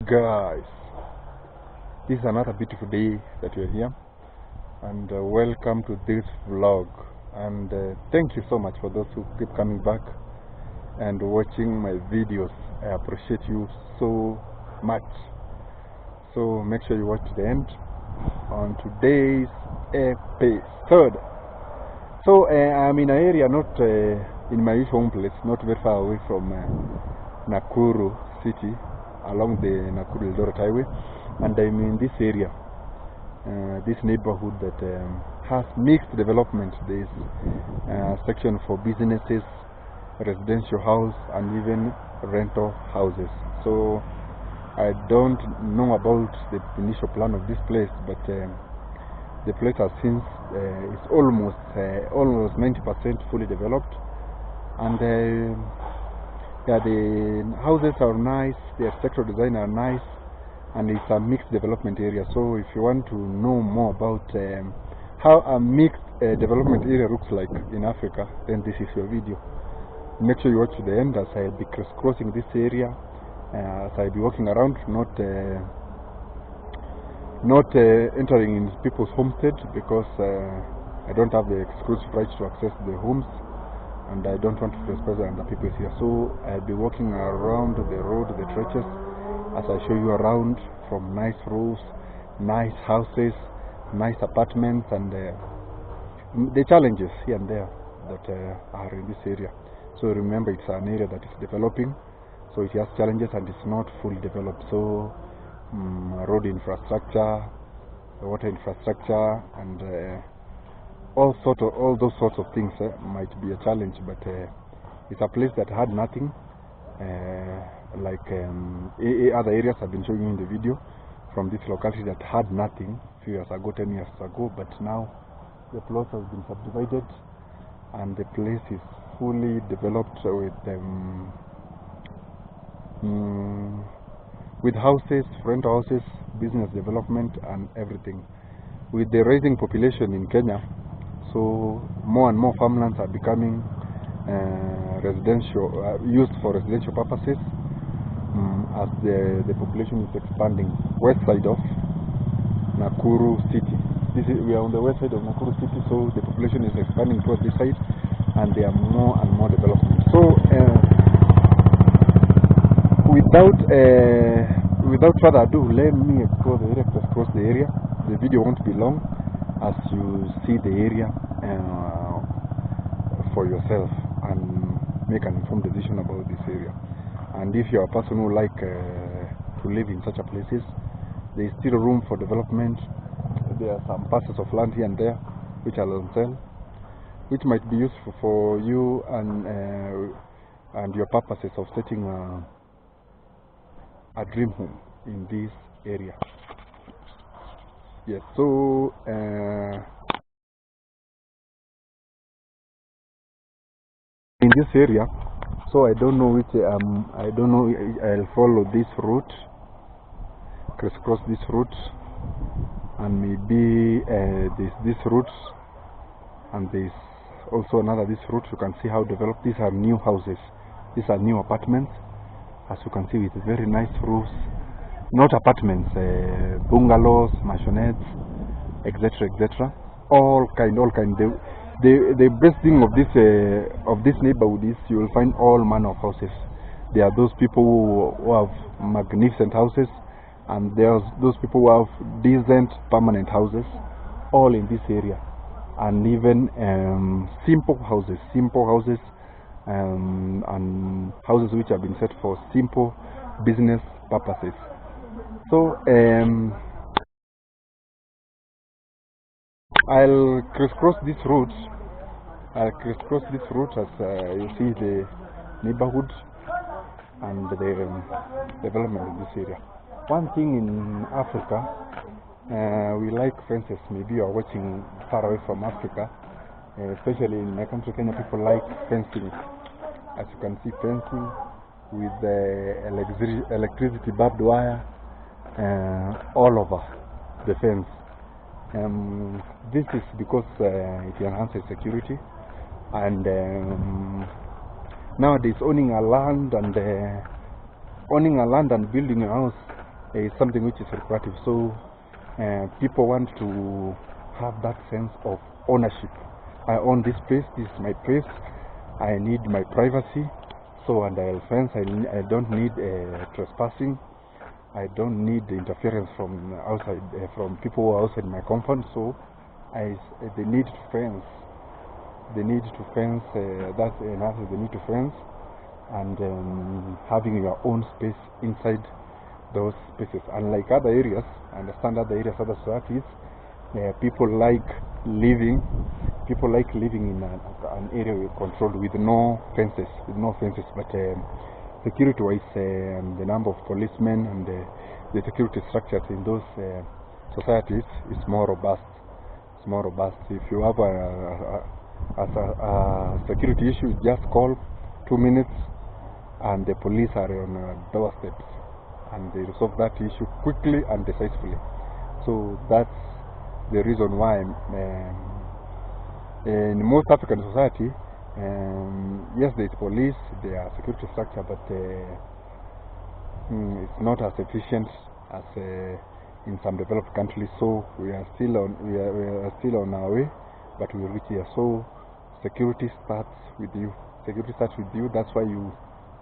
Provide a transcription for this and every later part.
Guys, this is another beautiful day that you're here, and welcome to this vlog. And thank you so much for those who keep coming back and watching my videos. I appreciate you so much. So make sure you watch to the end on today's episode. So I'm in an area not in my home place, not very far away from Nakuru city, along the Nakuru Eldoret highway, and I'm in this area, this neighborhood that has mixed development. There is a section for businesses, residential house, and even rental houses. So I don't know about the initial plan of this place, but the place has since is almost 90% fully developed, and yeah, the houses are nice, the architectural design are nice, and it's a mixed development area. So if you want to know more about how a mixed development area looks like in Africa, then this is your video. Make sure you watch to the end, as I'll be crisscrossing this area, as I'll be walking around, not entering in people's homestead, because I don't have the exclusive right to access the homes, and I don't want to trespass on the people here. So I'll be walking around the road, the trenches, as I show you around, from nice roofs, nice houses, nice apartments, and the challenges here and there that are in this area. So remember, it's an area that is developing, so it has challenges and it's not fully developed. So road infrastructure, water infrastructure, and all those sorts of things might be a challenge, but it's a place that had nothing, like other areas I've been showing you in the video from this locality that had nothing a few years ago, 10 years ago, but now the plots have been subdivided and the place is fully developed with houses, rental houses, business development, and everything. With the rising population in Kenya, so more and more farmlands are becoming residential, used for residential purposes, as the population is expanding. West side of Nakuru city. We are on the west side of Nakuru city, so the population is expanding towards this side, and there are more and more development. So without further ado, let me explore the area, crisscross the area. The video won't be long, as you see the area for yourself and make an informed decision about this area. And if you are a person who like to live in such a places, there is still room for development. There are some parcels of land here and there which are on sale, which might be useful for you and your purposes of setting a dream home in this area. Yes, so in this area, so I don't know which I'll follow this route, crisscross this route, and maybe this route, and there's also another this route. You can see how developed. These are new houses, these are new apartments, as you can see, with very nice roofs. Not apartments, bungalows, mansionettes, etc., etc. All kind. The best thing of this neighborhood is you will find all manner of houses. There are those people who have magnificent houses, and there's those people who have decent permanent houses, all in this area, and even simple houses, and houses which have been set for simple business purposes. So I'll crisscross this route. As you see the neighborhood and the development of this area. One thing in Africa, we like fences. Maybe you are watching far away from Africa, especially in my country, Kenya. People like fencing. As you can see, fencing with the electricity barbed wire all over the fence. This is because it enhances security, and nowadays owning a land and building a house is something which is recreative. So people want to have that sense of ownership. I own this place, this is my place, I need my privacy, so and I'll fence. I don't need trespassing, I don't need interference from outside, from people who are outside my compound. So they need to fence. They need to fence. That's enough. They need to fence, and having your own space inside those spaces. Unlike other areas, I understand other areas, other societies, people like living in an area controlled with no fences, but security-wise, the number of policemen and the security structures in those societies is more robust. It's more robust. If you have a security issue, just call 2 minutes, and the police are on doorsteps, and they resolve that issue quickly and decisively. So that's the reason why in most African society, yes, there is police, there are security structure, but it's not as efficient as in some developed countries. So we are still on our way, but we will reach here. So security starts with you. Security starts with you. That's why you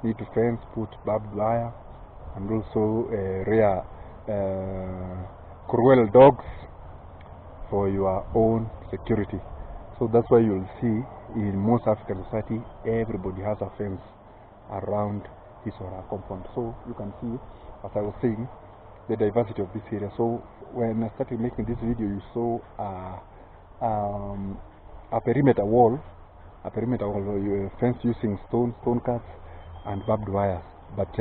need to fence, put barbed wire, and also rear cruel dogs for your own security. So that's why you'll see in most African society, everybody has a fence around his or her compound. So you can see, as I was saying, the diversity of this area. So when I started making this video, you saw a perimeter wall, you fence using stone cuts and barbed wires. But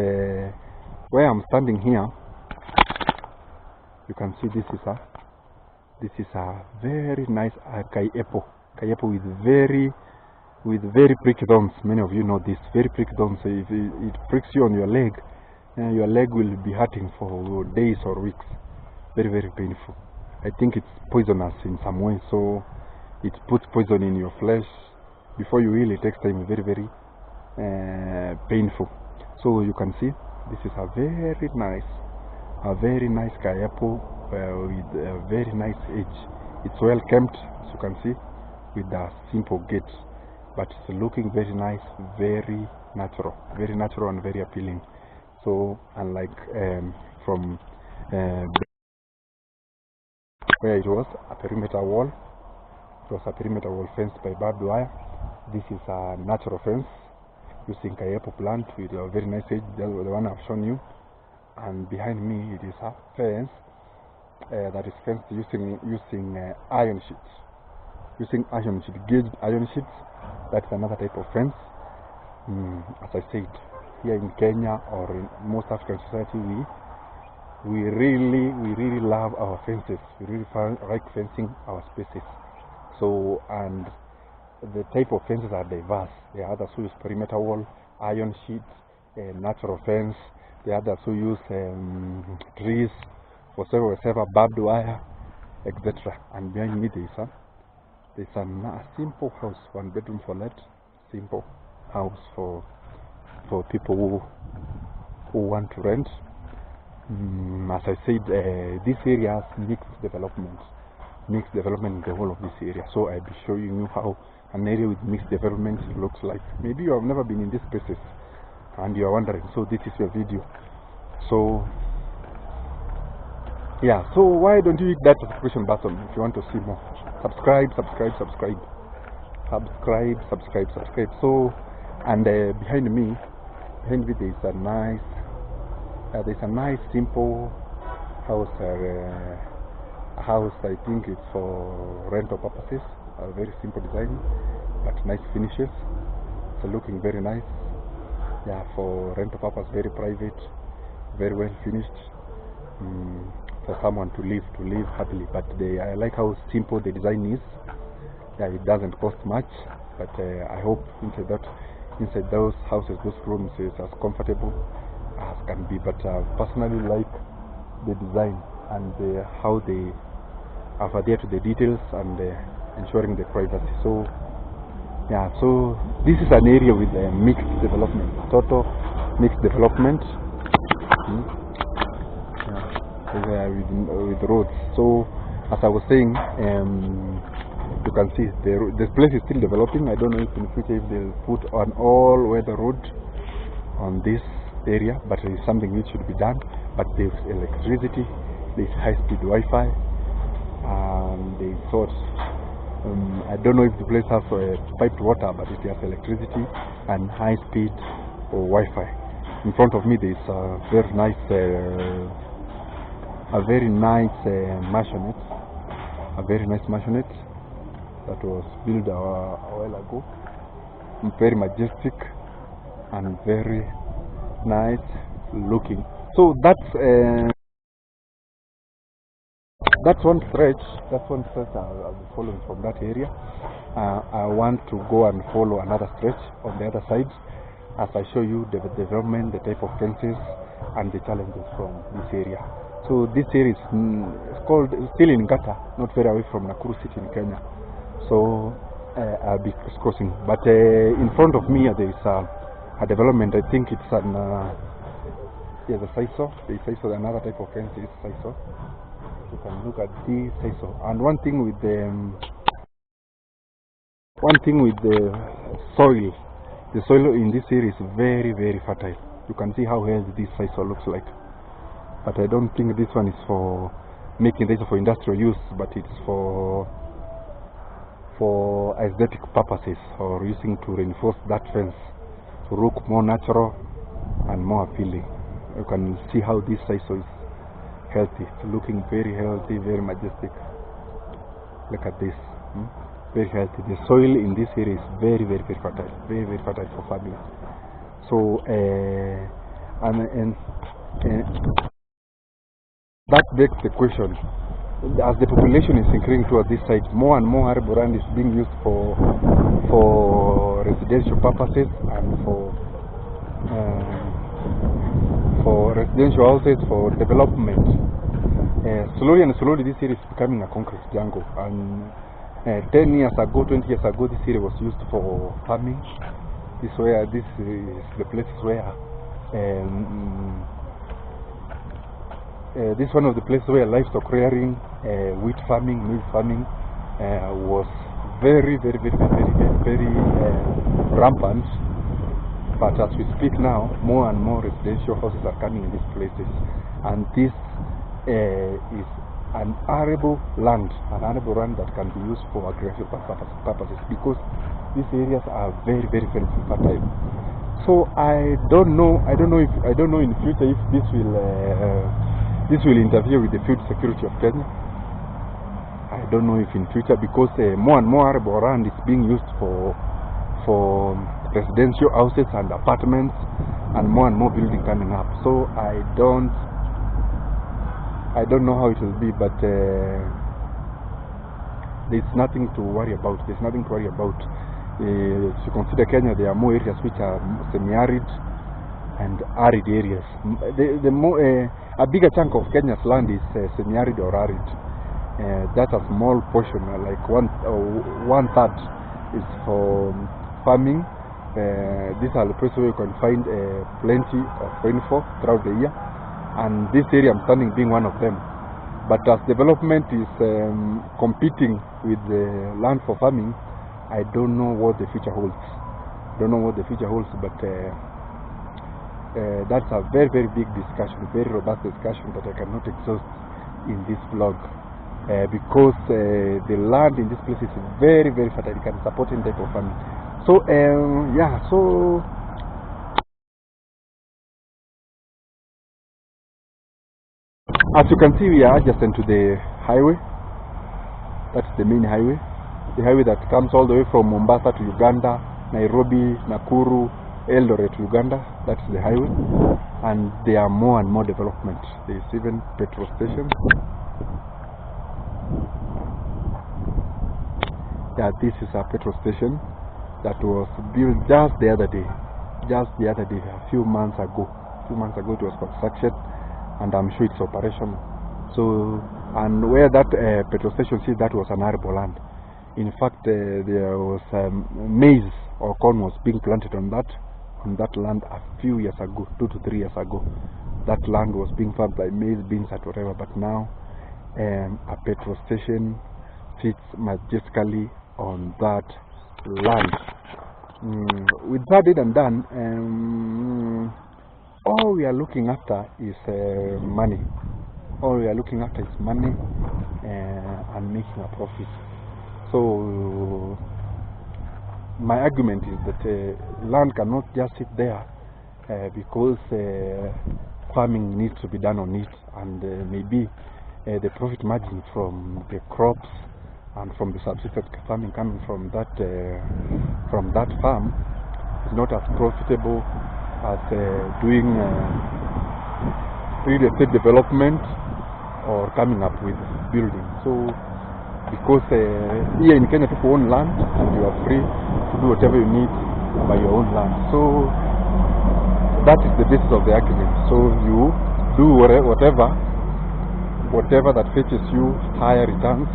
where I'm standing here, you can see this is a very nice kayepo with very prickly thorns. Many of you know this, very prickly thorns. So if it pricks you on your leg will be hurting for days or weeks. Very, very painful. I think it's poisonous in some way, so it puts poison in your flesh. Before you heal, it takes time. Very, very painful. So you can see this is a very nice kayapo with a very nice edge. It's well kept, as you can see, with a simple gate, but it's looking very nice, very natural and very appealing. So unlike from where it was a perimeter wall, fenced by barbed wire, this is a natural fence using kayepo plant with a very nice edge, the one I've shown you. And behind me it is a fence that is fenced using iron sheets, gauged iron sheets. That's another type of fence. As I said, here in Kenya or in most African society, we really love our fences. We really like fencing our spaces. So, and the type of fences are diverse. There are others who use perimeter wall, iron sheets, natural fence. There are others who use trees for several barbed wire, etc. And behind me there's a simple house, 1 bedroom for let, simple house for people who want to rent. As I said, this area has mixed development in the whole of this area. So I'll be showing you how an area with mixed development looks like. Maybe you have never been in these places and you are wondering, so this is your video. So yeah, so why don't you hit that subscription button if you want to see more? Subscribe. So, and behind me there's a nice simple house. I think it's for rental purposes. A very simple design, but nice finishes. It's looking very nice. Yeah, for rental purpose, very private, very well finished. For someone to live happily. But I like how simple the design is. Yeah, it doesn't cost much, but I hope inside those houses, those rooms is as comfortable as can be. But personally like the design and how they have adhered to the details and ensuring the privacy. So yeah, so this is an area with mixed development, total mixed development. Yeah. with roads. So as I was saying, you can see this place is still developing. I don't know if in the future if they'll put an all-weather road on this area, but it is something which should be done. But there's electricity, there's high-speed Wi-Fi, and they thought, I don't know if the place has piped water, but it has electricity and high-speed Wi-Fi. In front of me, there's a very nice mansionette, that was built a while ago. Very majestic and very nice looking. So that's one stretch. I'll be following from that area. I want to go and follow another stretch on the other side as I show you the development, the type of fences, and the challenges from this area. So this area is called, still in Ngata, not very away from Nakuru city in Kenya. So I'll be crossing. But in front of me there is a development. I think it's an the sisal. The sisal, another type of fence is sisal. You can look at the sisal. And one thing with the soil, the soil in this area is very, very fertile. You can see how healthy this sisal looks like. But I don't think this one is for making this for industrial use, but it's for aesthetic purposes, or using to reinforce that fence to look more natural and more appealing. You can see how this sisal is healthy. It's looking very healthy, very majestic. Look at this. Very healthy. The soil in this area is very, very, very fertile. Very, very fertile for farming. So that begs the question: as the population is increasing towards this side, more and more arable land is being used for residential purposes and for residential houses, for development. Slowly and slowly, this area is becoming a concrete jungle. And 10 years ago, 20 years ago, this area was used for farming. This is the place where this is one of the places where livestock rearing, wheat farming, milk farming was very, very, very, very, very rampant. But as we speak now, more and more residential houses are coming in these places, and this is an arable land that can be used for agricultural purposes, because these areas are very, very, very fertile. So I don't know in the future if this will interfere with the food security of Kenya. I don't know if in future, because more and more arable land is being used for residential houses and apartments, and more building coming up. So I don't know how it will be, but there's nothing to worry about. If you consider Kenya, there are more areas which are semi-arid and arid areas. A bigger chunk of Kenya's land is semi-arid or arid. That's a small portion, like one third is for farming. These are the places where you can find plenty of rainfall throughout the year, and this area I'm standing being one of them. But as development is competing with the land for farming, I don't know what the future holds. But that's a very, very big discussion, very robust discussion that I cannot exhaust in this vlog, because the land in this place is very, very fertile. It can support any type of farming. So so as you can see, we are adjacent to the highway. That's the main highway, the highway that comes all the way from Mombasa to Uganda, Nairobi, Nakuru, Eldoret, Uganda. That's the highway, and there are more and more development. There is even petrol stations. Yeah, this is a petrol station that was built just the other day, a few months ago. It was constructed, and I'm sure it's operational. So, and where that petrol station is, that was an arable land. In fact, there was maize or corn was being planted on that land a few years ago, 2 to 3 years ago. that land was being farmed by maize, beans, and whatever. But now a petrol station sits majestically on that land. With that said and done, all we are looking after is money. All we are looking after is money and making a profit. So my argument is that land cannot just sit there because farming needs to be done on it, and maybe the profit margin from the crops and from the subsistence farming coming from that farm is not as profitable as doing real estate development or coming up with building. So because here in Kenya people own land and you are free to do whatever you need by your own land. So that is the basis of the argument. So you do whatever that fetches you higher returns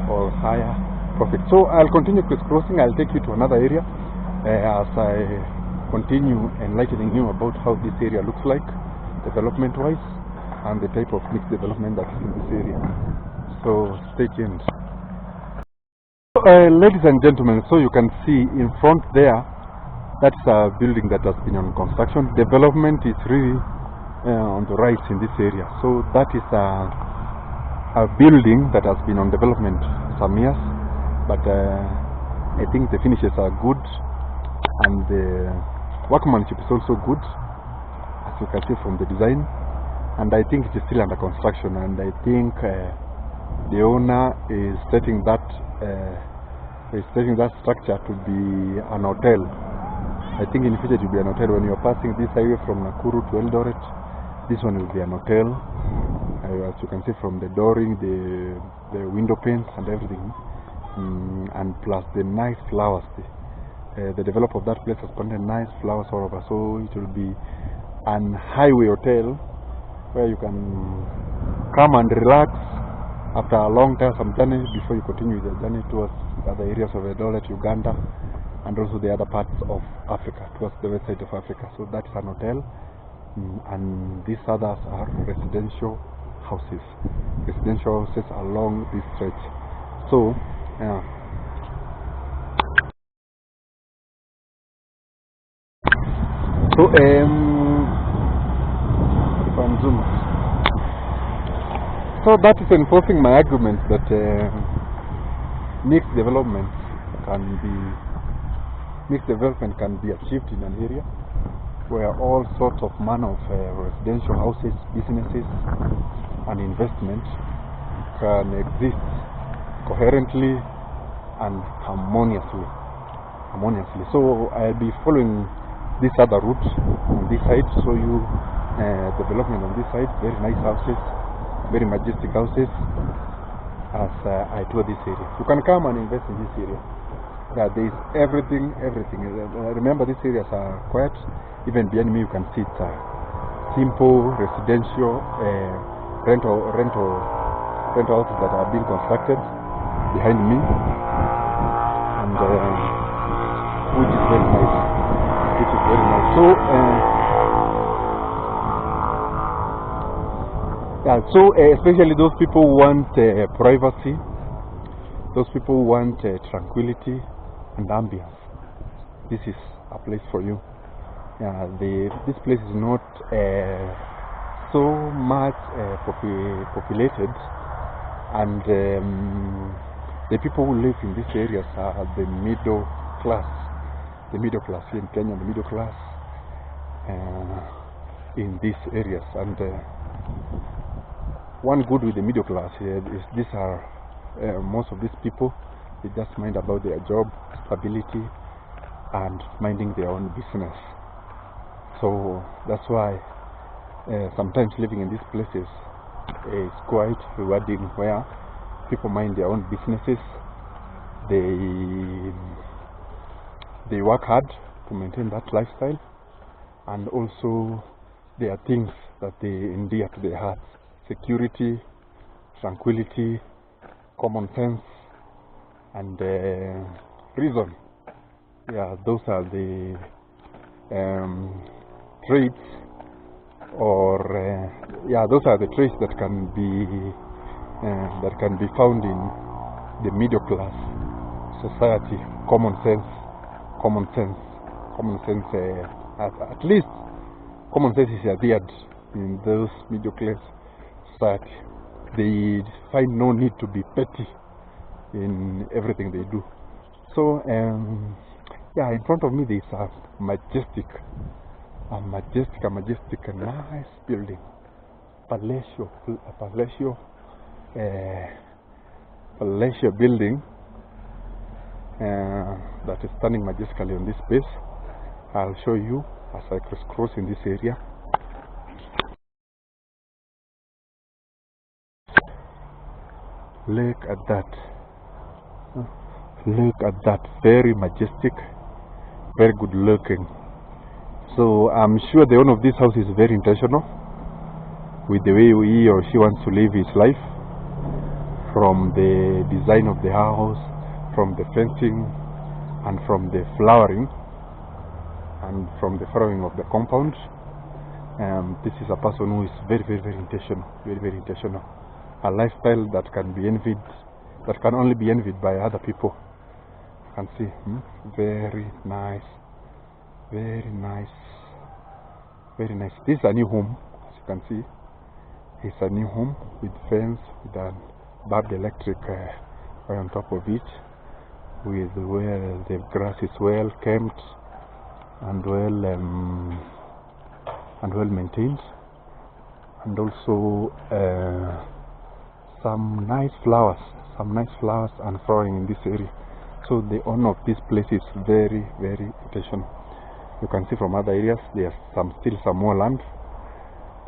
or higher profit. So I'll continue crisscrossing. I'll take you to another area as I continue enlightening you about how this area looks like development wise and the type of mixed development that is in this area. So stay tuned. Ladies and gentlemen, so you can see in front there, that's a building that has been on construction. Development is really on the rise in this area. So that is a building that has been on development some years, but I think the finishes are good and the workmanship is also good, as you can see from the design. And I think it is still under construction, and I think the owner is setting that structure to be an hotel. I think in the future it will be an hotel. When you are passing this highway from Nakuru to Eldoret, this one will be an hotel. As you can see from the dooring, the window panes and everything, and plus the nice flowers. The developer of that place has planted nice flowers all over. So it will be an highway hotel where you can come and relax after a long tiresome journey before you continue the journey towards other areas of Eldoret, Uganda, and also the other parts of Africa, towards the west side of Africa. So that's an hotel, and these others are residential houses along this stretch. So if I'm zoomed, so that is enforcing my argument that mixed development can be achieved in an area where all sorts of manner of residential houses, businesses, and investment can exist coherently and harmoniously. So I'll be following this other route on this side, so you development on this side, very nice houses, very majestic houses, as I tour this area. You can come and invest in this area. Yeah, there is everything. Remember, these areas are quiet. Even behind me you can see it's simple residential rental houses that are being constructed behind me, and which is very nice. So especially those people who want privacy, those people who want tranquility and ambience, this is a place for you. This place is not so much populated, and the people who live in these areas are the middle class. The middle class here in Kenya, the middle class in these areas. And one good with the middle class here is these are most of these people, they just mind about their job, stability, and minding their own business. So that's why sometimes living in these places is quite rewarding, where people mind their own businesses. They work hard to maintain that lifestyle, and also there are things that they endear to their hearts: security, tranquility, common sense, and reason. Yeah, those are the traits or yeah, those are the traits that can be found in the middle class society. Common sense. At least common sense is adhered in those middle class society. They find no need to be petty in everything they do. So yeah, in front of me there is a majestic, nice building, palatial building that is standing majestically on this space. I'll show you as I crisscross in this area. Look at that, very majestic, very good looking. So I'm sure the owner of this house is very intentional with the way he or she wants to live his life, from the design of the house, from the fencing, and from the flowering, and from the furrowing of the compound. This is a person who is very intentional. A lifestyle that can be envied, that can only be envied by other people. You can see, very nice. This is a new home, as you can see. It's a new home with fence, with a barbed electric right on top of it, with where the grass is well kept and well maintained, and also some nice flowers and flowering in this area. So the owner of this place is very intentional. You can see from other areas there's still some more land.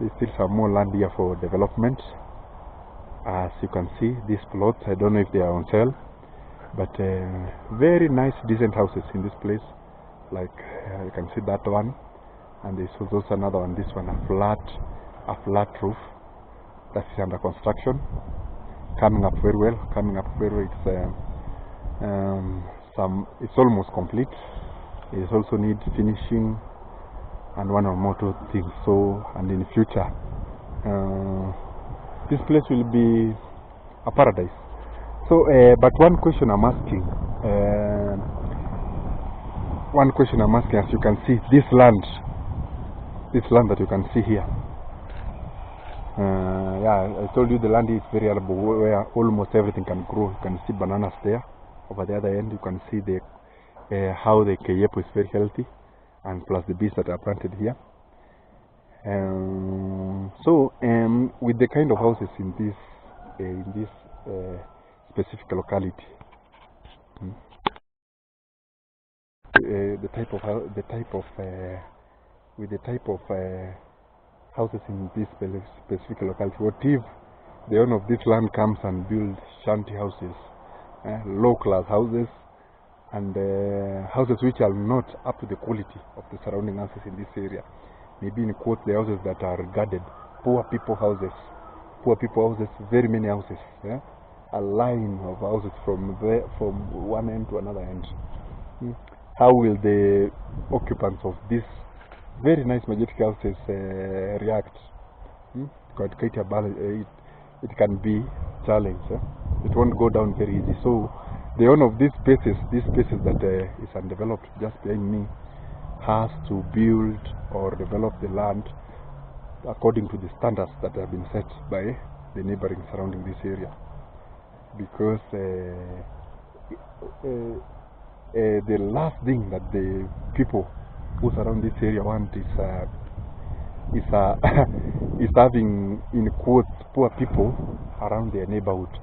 There's still some more land here for development. As you can see, these plots, I don't know if they are on sale, but very nice, decent houses in this place. Like you can see that one, and there's also another one. This one, a flat roof that is under construction, coming up very well. It's almost complete. It also needs finishing and one or more two things. So, and in the future, this place will be a paradise. So, but one question I'm asking, as you can see, this land that you can see here, yeah, I told you the land is very arable, where almost everything can grow. You can see bananas there. Over the other end, you can see the how the kayepo is very healthy, and plus the bees that are planted here. So, with the kind of houses in this specific locality, with the type of houses in this specific locality, what if the owner of this land comes and builds shanty houses, low-class houses, and houses which are not up to the quality of the surrounding houses in this area? Maybe in quote, the houses that are guarded, poor people houses, very many houses, a line of houses from one end to another end. How will the occupants of these very nice majestic houses react? It can be challenged. It won't go down very easy. So the owner of these spaces that is undeveloped just behind me, has to build or develop the land according to the standards that have been set by the neighboring surrounding this area, because the last thing that the people who surround this area want is having, in quotes, poor people around their neighborhood.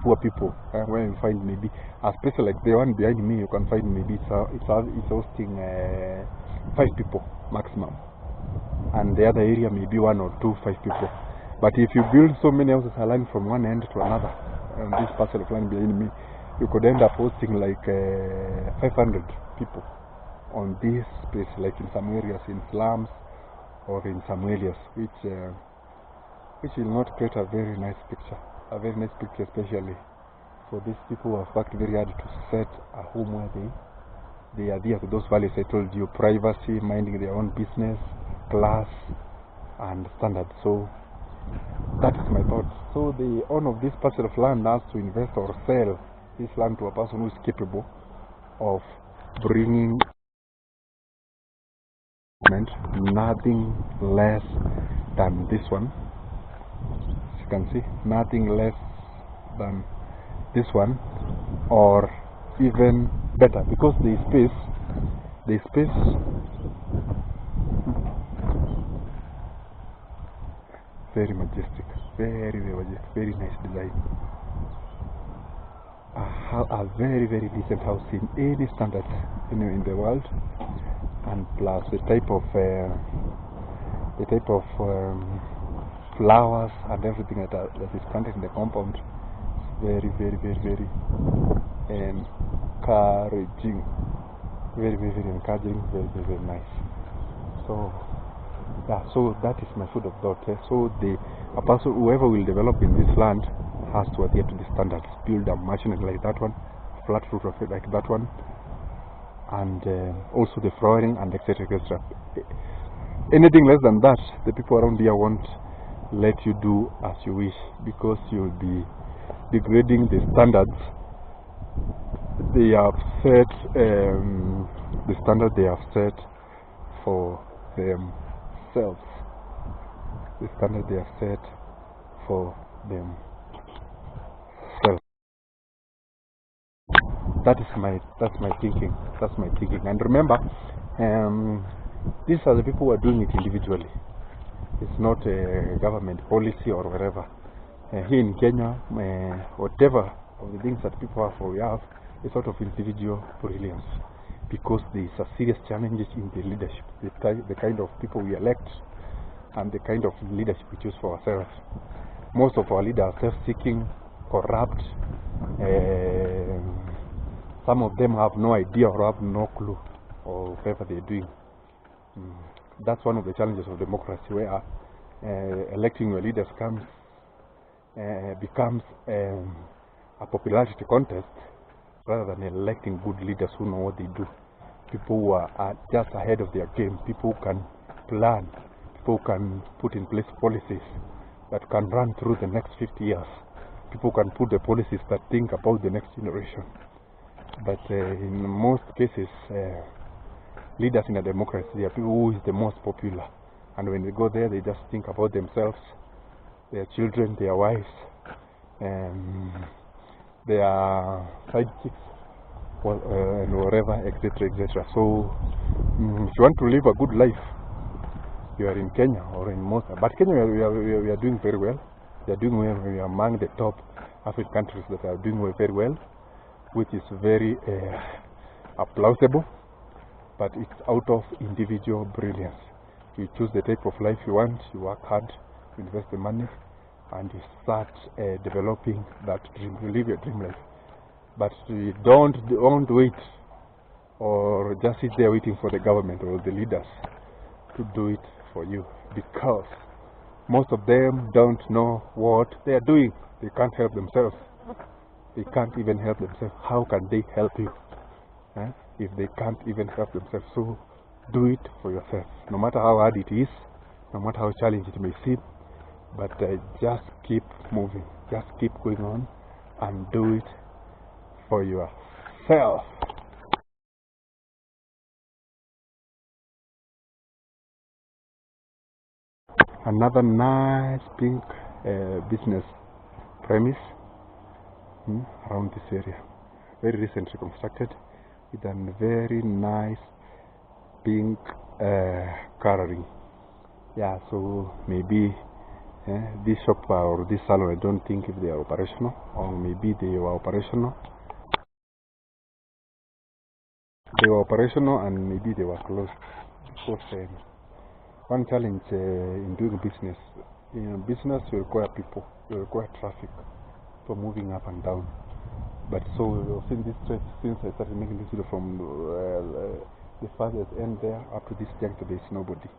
Poor people, where you find maybe a space like the one behind me, you can find maybe it's hosting 5 people maximum, and the other area maybe 1 or 2 5 people. But if you build so many houses aligned from one end to another, and this parcel of land behind me, you could end up hosting like 500 people on this space, like in some areas, in slums, or in some areas which will not create a very nice picture. Especially for these people who have worked very hard to set a home where they adhere to those values I told you: privacy, minding their own business, class, and standards. So that is my thought. So the owner of this parcel of land has to invest or sell this land to a person who is capable of bringing nothing less than this one. As you can see, nothing less than this one, or even better, because the space very majestic, very majestic, very nice design. A very decent house in any standard in the world, and plus the type of flowers and everything that is planted in the compound. Very encouraging, very encouraging, very nice. So yeah, so that is my food of thought. So a person, whoever will develop in this land, has to adhere to the standards. Build a mansion like that one, flat roof like that one, and also the flooring and etc. Anything less than that, the people around here won't let you do as you wish, because you'll be degrading the standards they have set, the standard they have set for themselves. The standard they have set for themselves. That's my thinking. That's my thinking. And remember, these are the people who are doing it individually. It's not a government policy or whatever. Here in Kenya, whatever of the things that people have, or we have, is sort of individual brilliance, because there is a serious challenges in the leadership, the kind of people we elect, and the kind of leadership we choose for ourselves. Most of our leaders are self-seeking, corrupt. Some of them have no idea or have no clue of whatever they're doing. That's one of the challenges of democracy, where electing your leaders becomes a popularity contest, rather than electing good leaders who know what they do. People who are just ahead of their game, people who can plan, people who can put in place policies that can run through the next 50 years. People can put the policies that think about the next generation. But in most cases, leaders in a democracy are people who is the most popular, and when they go there, they just think about themselves, their children, their wives, their sidekicks, and whatever, etc. So if you want to live a good life, you are in Kenya or in most, but Kenya we are doing very well. We are doing well. We are among the top African countries that are doing very well, which is very plausible, but it's out of individual brilliance. You choose the type of life you want, you work hard, you invest the money, and you start developing that dream. You live your dream life. But you don't wait, or just sit there waiting for the government or the leaders to do it for you, because most of them don't know what they are doing. They can't help themselves. They can't even help themselves. How can they help you if they can't even help themselves? So do it for yourself, no matter how hard it is, no matter how challenging it may seem. But just keep moving, just keep going on, and do it for yourself. Another nice pink business premise around this area, very recently constructed, with a very nice pink coloring. Yeah, so maybe this shop or this salon, I don't think if they are operational, or maybe they were operational. They were operational and maybe they were closed. Because one challenge in doing business, business you require people, you require traffic for moving up and down. But so since this stretch, since I started making this video from the farthest end there up to this juncture, there is nobody.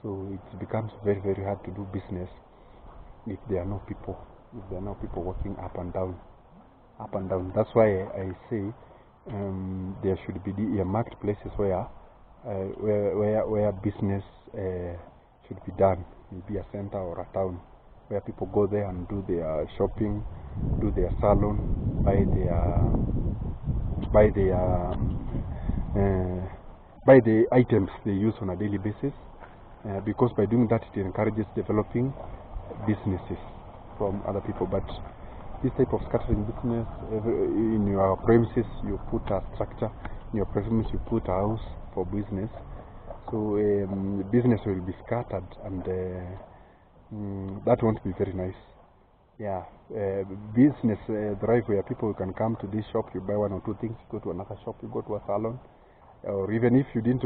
So it becomes very hard to do business if there are no people, working up and down. That's why I say there should be the earmarked places where business should be done. maybe a center or a town where people go there and do their shopping, do their salon, buy the items they use on a daily basis, because by doing that it encourages developing businesses from other people. But this type of scattering business, in your premises you put a structure, in your premises you put a house for business, so business will be scattered, and that won't be very nice. Yeah, business drive where people can come to this shop, you buy one or two things, you go to another shop, you go to a salon, or even if you didn't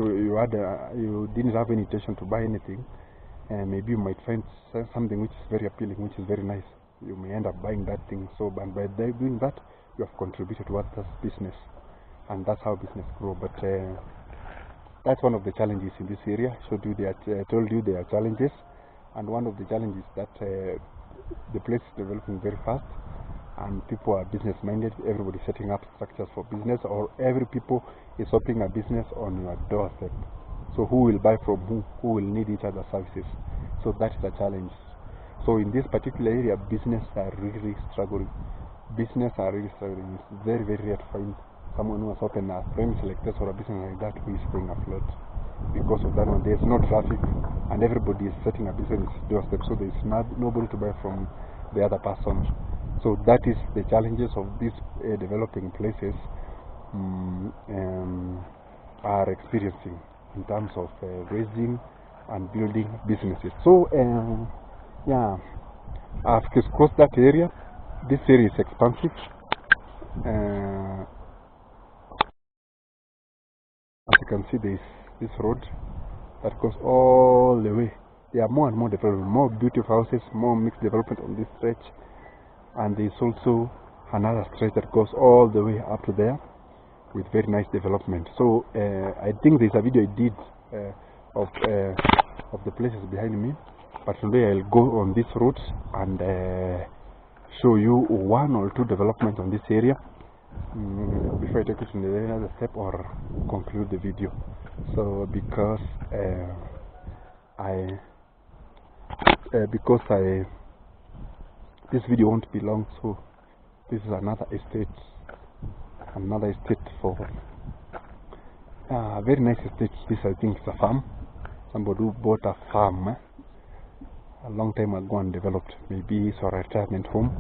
have any intention to buy anything, maybe you might find something which is very appealing, which is very nice. You may end up buying that thing. So, and by doing that, you have contributed towards this business, and that's how business grow. But that's one of the challenges in this area. I told you there are challenges, and one of the challenges that the place is developing very fast, and people are business minded. Everybody setting up structures for business, or every people is opening a business on your doorstep. So who will buy from who? Who will need each other's services? So that is a challenge. So in this particular area, business are really struggling. It's very, very rare to find someone who has opened a premise like this or a business like that who is staying afloat. Because of that one, there's no traffic, and everybody is setting a business doorstep, so there's nobody to buy from the other person. So that is the challenges of these developing places are experiencing in terms of raising and building businesses. So yeah, I've crossed that area. This area is expansive. As you can see, there is this road that goes all the way. There are more and more development, more beautiful houses, more mixed development on this stretch, and there is also another stretch that goes all the way up to there with very nice development. So I think there's a video I did of the places behind me, but today I'll go on this route and show you one or two developments on this area before I take it to the other step or conclude the video. So because this video won't be long, so this is another estate for very nice estate. This, I think, is a farm. Somebody who bought a farm a long time ago and developed. Maybe it's a retirement home.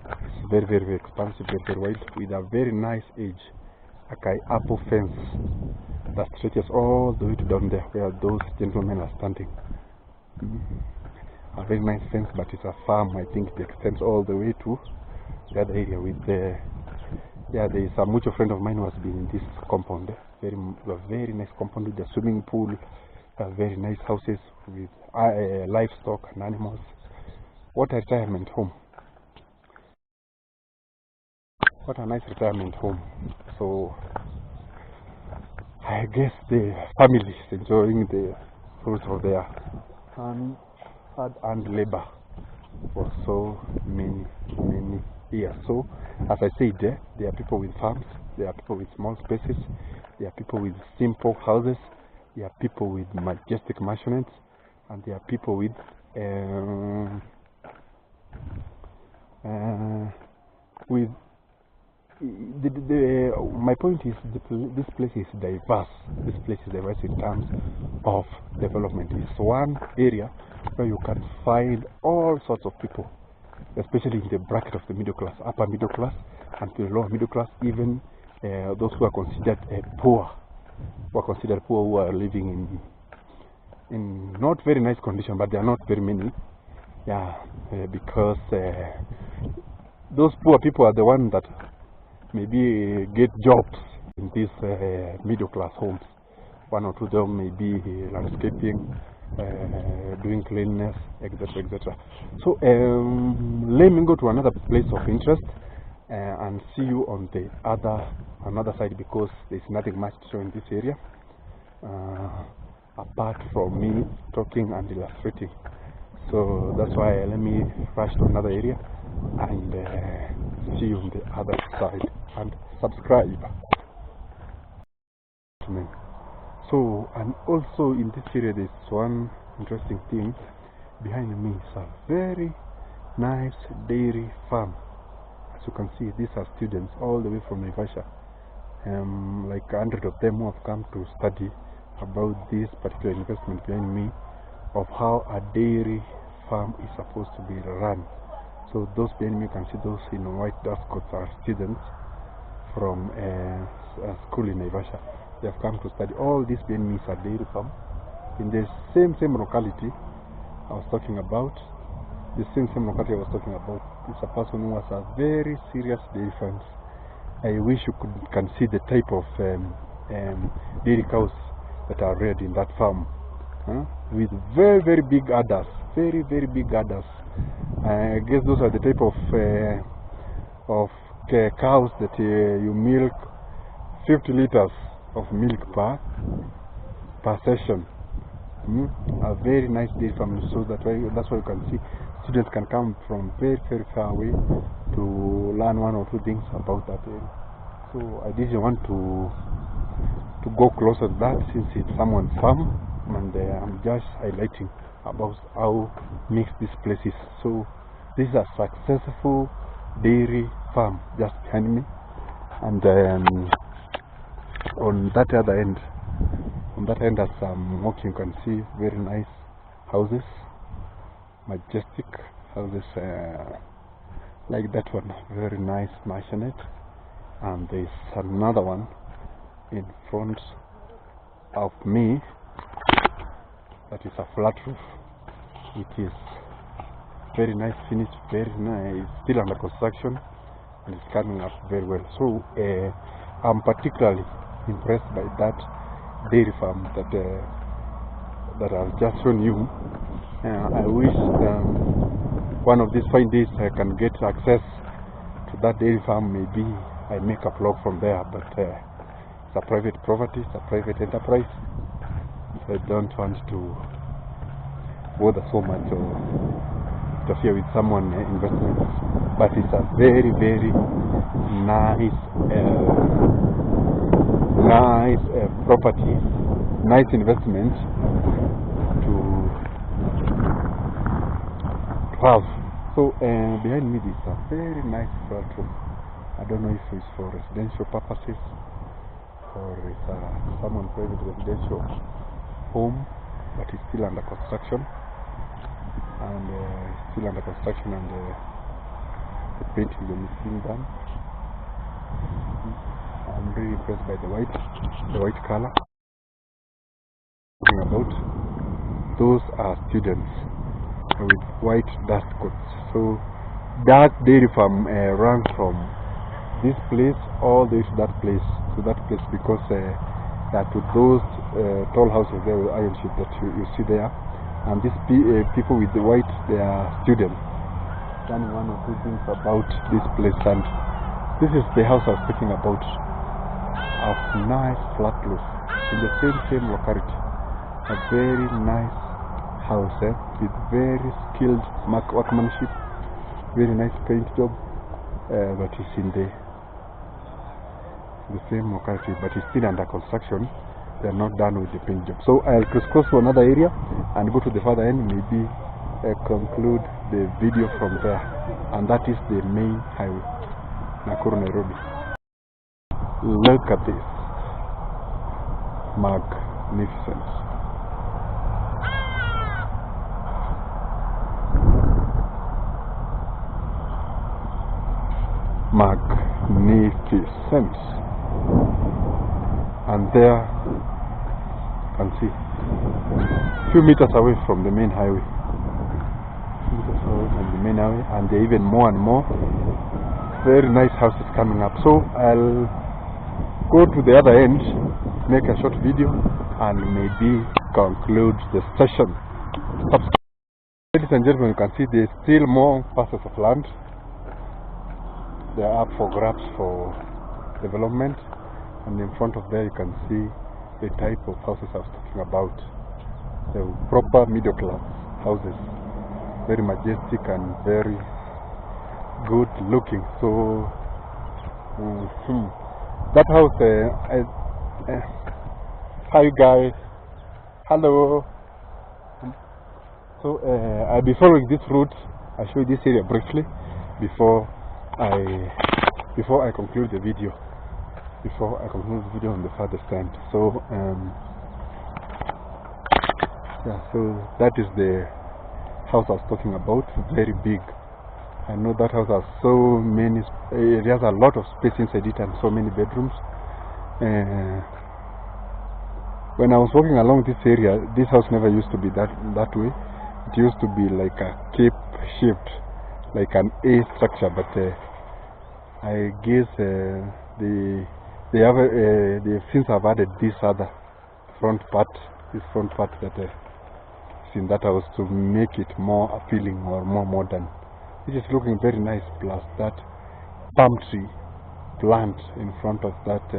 It's very, very, very expansive, very, very wide, with a very nice edge, like an apple fence that stretches all the way to down there where those gentlemen are standing. A very nice fence, but it's a farm. I think it extends all the way to the other area with the there is a mutual friend of mine who has been in this compound. Very nice compound with a swimming pool, very nice houses with livestock and animals. What a retirement home. What a nice retirement home. So I guess the family is enjoying the fruits of their hard earned labor for so many years. So as I said, there are people with farms, there are people with small spaces, there are people with simple houses, there are people with majestic mansionettes, and there are people with my point is this place is diverse. This place is diverse in terms of development. It's one area where you can find all sorts of people, especially in the bracket of the middle class, upper middle class, and the lower middle class, even those who are considered poor, who are living in not very nice condition, but they are not very many. Yeah, because those poor people are the ones that maybe get jobs in these middle class homes. One or two of them may be landscaping, doing cleanliness, etc., etc. So let me go to another place of interest and see you on the another side, because there's nothing much to show in this area apart from me talking and illustrating. So that's why let me rush to another area and see you on the other side, and subscribe. So, and also in this area there's one interesting thing. behind me is a very nice dairy farm. As you can see, these are students all the way from Naivasha. Like 100 of them who have come to study about this particular investment behind me, of how a dairy farm is supposed to be run. So those behind me, you can see those in white dust coats are students from a school in Naivasha. They have come to study. All this behind me is a dairy farm in the same locality I was talking about. The same locality I was talking about is a person who has a very serious dairy farms. I wish you can see the type of dairy cows that are reared in that farm, with very big udders, very big udders. I guess those are the type of cows that you milk 50 liters of milk per session. A very nice dairy farm. So that's why you can see students can come from very far away to learn one or two things about that area. So I didn't want to go closer to that, since it's someone's farm, and I'm just highlighting about how mixed this place is. So this is a successful dairy farm just behind me, and on that other end, as I'm walking, you can see very nice houses, majestic houses, like that one, very nice mansionette. And there's another one in front of me that is a flat roof. It is very nice, finished, very nice, still under construction, and it's coming up very well. So I'm particularly impressed by that dairy farm that I've just shown you. I wish one of these fine days I can get access to that dairy farm. Maybe I make a vlog from there, but it's a private property, it's a private enterprise, so I don't want to bother so much or interfere with someone's investments. But it's a very nice property, nice investment to have. So behind me is a very nice flat room. I don't know if it's for residential purposes or it's someone private residential home, but it's still under construction, and the painting is being done. I'm really impressed by the white color. Talking about, those are students with white dust coats. So that dairy farm runs from this place all the way to that place, because to those tall houses there with iron sheet that you see there, and these people with the white, they are students learning one or two things about this place. And this is the house I was speaking about, of nice flat roof in the same locality. A very nice house with very skilled workmanship, very nice paint job, but it's in the same locality, but it's still under construction. They're not done with the paint job. So I'll crisscross to another area and go to the further end, maybe conclude the video from there. And that is the main highway, Nakuru, Nairobi. Look at this, magnificent. Magnificent. And there you can see a few meters away from the main highway, and there are even more and more very nice houses coming up. So I'll go to the other end, make a short video, and maybe conclude the session. Ladies and gentlemen, you can see there's still more parcels of land. They are up for grabs for development, and in front of there you can see the type of houses I was talking about. The proper middle class houses, very majestic and very good looking. So that house, hi guys, hello. So I'll be following this route. I'll show you this area briefly before I conclude the video. On the farthest end. So yeah, so that is the house I was talking about. Very big. I know that house has so many. It has a lot of space inside it and so many bedrooms. When I was walking along this area, this house never used to be that way. It used to be like a cape shaped, like an A structure. But I guess they since have added this other front part that is in that house to make it more appealing or more modern. It is looking very nice. Plus that palm tree plant in front of that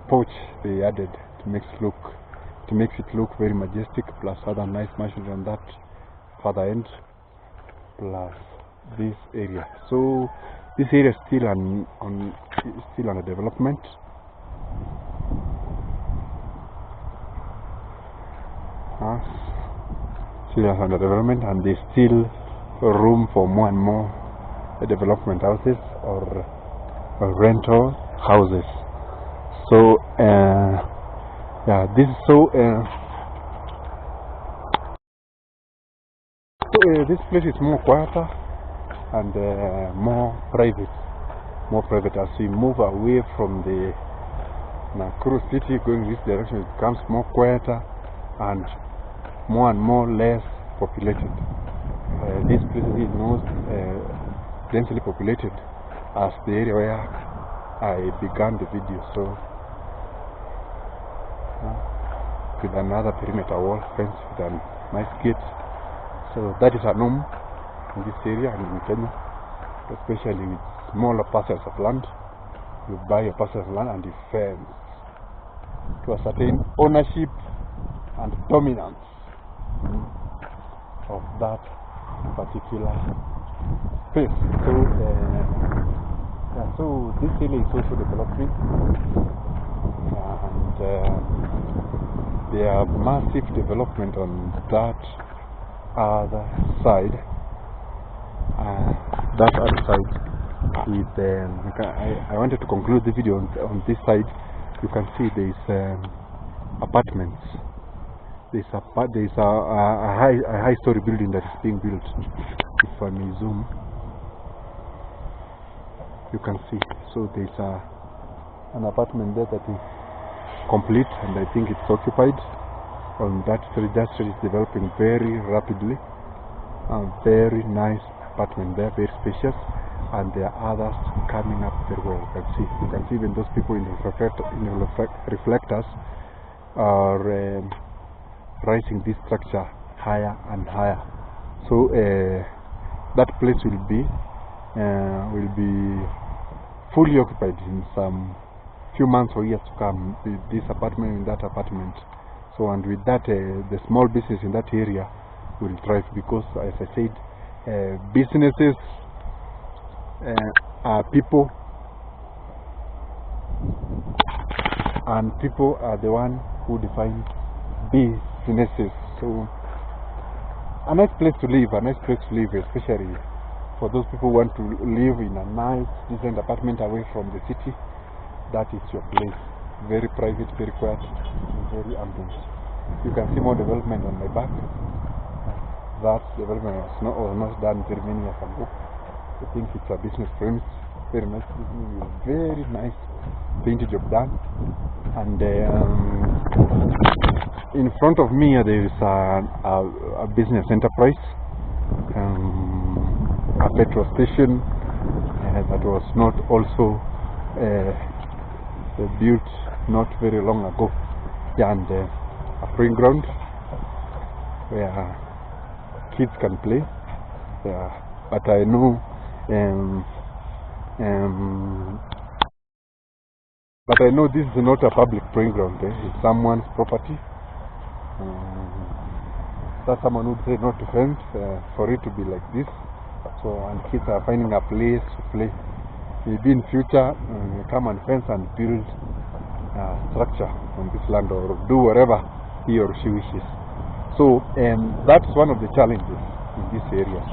porch they added to make it look very majestic. Plus other nice mansions on that further end. Plus this area. So this area is still under development. Still under development, and there's still room for more and more development houses or rental houses. So yeah, this is this place is more quieter and more private as we move away from the Nakuru city going this direction. It becomes more quieter and more less populated. This place is most densely populated as the area where I began the video. So with another perimeter wall fence with a nice gate. So that is a norm in this area and in Kenya, especially with smaller parcels of land. You buy a parcel of land and you fence to a certain ownership and dominance of that particular space. So yeah, so this area is also developing, and there are massive development on that other side. With I wanted to conclude the video on this side. You can see there is apartments. There is a high story building that is being built. If I may zoom, you can see. So there is an apartment there that is complete, and I think it's occupied. On that street, is developing very rapidly. Very nice apartment there, very spacious, and there are others coming up very well. You can see even those people in the reflectors are rising this structure higher and higher. So that place will be fully occupied in some few months or years to come. This apartment and that apartment. So, and with that, the small business in that area will thrive, because, as I said, businesses are people, and people are the one who define businesses. So a nice place to live, especially for those people who want to live in a nice, decent apartment away from the city. That is your place. Very private, very quiet, very ambient. You can see more development on my back. That development was not done very many years ago. I think it's a business premise. Very nice, very nice painted job done. And in front of me there is a business enterprise, a petrol station that was not also built not very long ago, and a playing ground where kids can play. But I know this is not a public playing ground. It's someone's property. That someone would say not to fence for it to be like this. So, and kids are finding a place to play. Maybe in future come and fence and build a structure on this land, or do whatever he or she wishes. So that's one of the challenges in this area.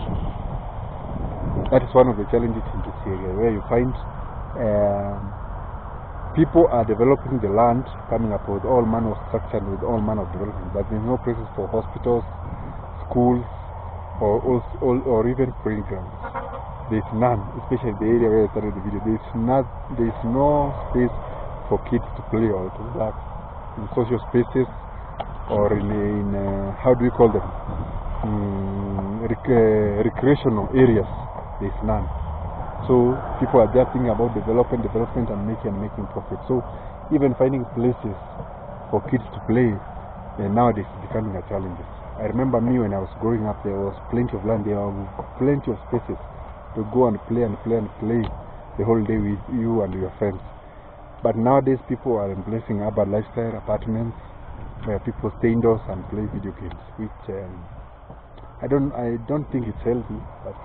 That is one of the challenges in this area, where you find people are developing the land, coming up with all manner of structure and with all manner of development, but there's no places for hospitals, schools, or even playgrounds. There's none, especially the area where I started the video. There's no space for kids to play or to relax in social spaces, or in how do you call them, recreational areas. There's none. So people are just thinking about development and making profit. So even finding places for kids to play nowadays is becoming a challenge. I remember me when I was growing up, there was plenty of land, there were plenty of spaces to go and play the whole day with you and your friends. But nowadays people are embracing urban lifestyle, apartments where people stay indoors and play video games, which I don't think it's healthy, but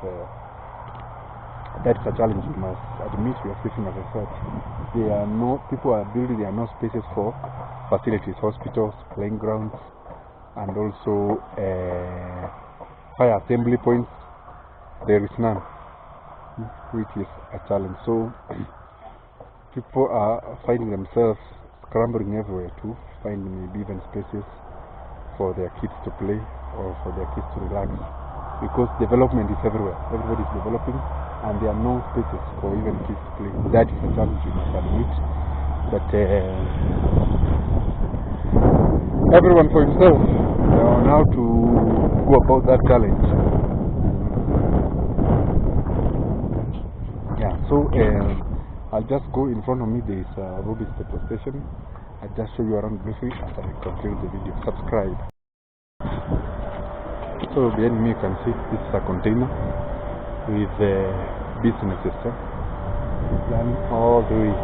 that's a challenge we must admit we are facing. As I said, people are building, there are no spaces for facilities, hospitals, playing grounds, and also fire assembly points. There is none, which is a challenge. So people are finding themselves scrambling everywhere to find maybe even spaces for their kids to play or for their kids to relax, because development is everywhere. Everybody is developing, and there are no spaces for even kids to play. That is a challenge we must admit. But everyone for himself on how to go about that challenge. Yeah, so I'll just go in front of me. There is Ruby's petrol station. I'll just show you around briefly after I conclude the video. Subscribe. So behind me you can see this is a container with businesses running all the way.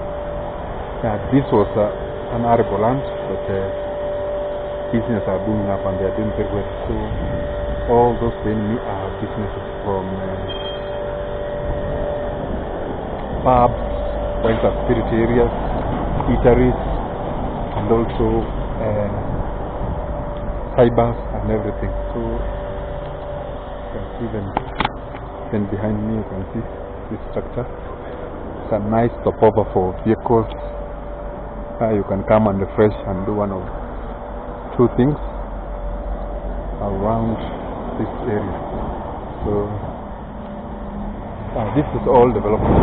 Yeah, this was an arable land, but businesses are booming up and they are doing very well. So all those behind me are businesses, from pubs, wine and spirit areas, eateries, and also cybers and everything. So even behind me you can see this structure. It's a nice stopover for vehicles. You can come and refresh and do one of two things around this area. So this is all development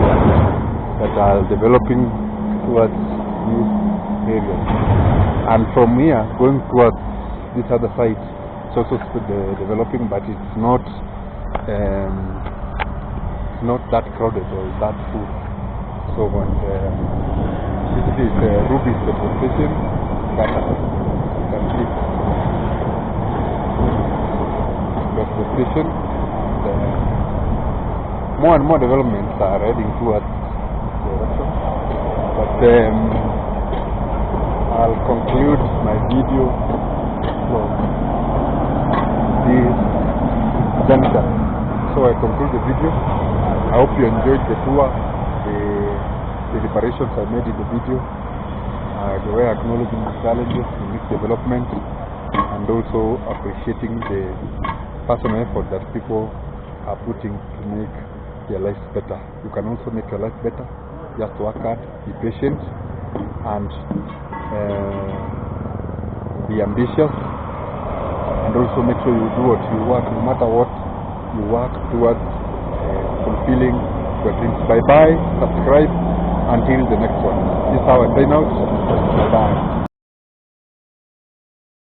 that are developing towards these areas, and from here going towards this other side, it's also developing, but it's not that crowded or that full. So this is Ruby's petrol station, Ngata. You can see petrol station. More and more developments are heading towards this direction. But I'll conclude my video from this junction. So I conclude the video. I hope you enjoyed the tour, the reparations I made in the video, the way acknowledging the challenges in this development, and also appreciating the personal effort that people are putting to make their lives better. You can also make your life better. Just work hard, be patient, and be ambitious, and also make sure you do what you work, no matter what you work towards fulfilling your dreams. Bye bye, subscribe, until the next one. This is how I sign out. Bye bye.